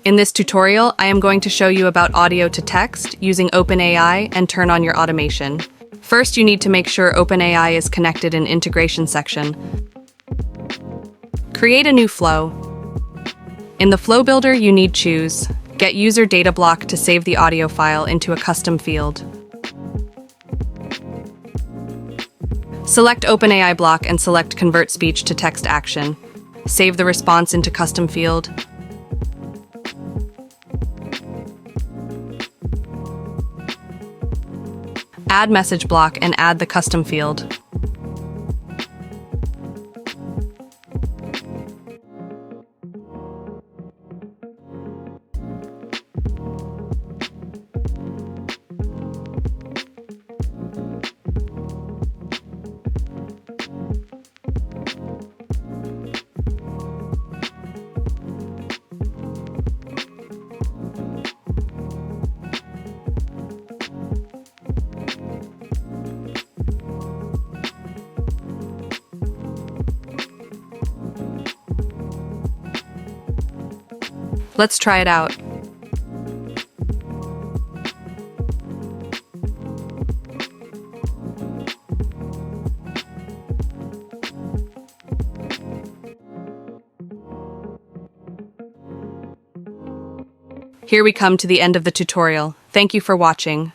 In this tutorial, I am going to show you about audio to text using OpenAI and turn on your automation. First, you need to make sure OpenAI is connected in integration section. Create a new flow. In the flow builder, you need choose Get User Data Block to save the audio file into a custom field. Select OpenAI block and select Convert Speech to Text Action. Save the response into custom field. Add message block and add the custom field. Let's try it out. Here we come to the end of the tutorial. Thank you for watching.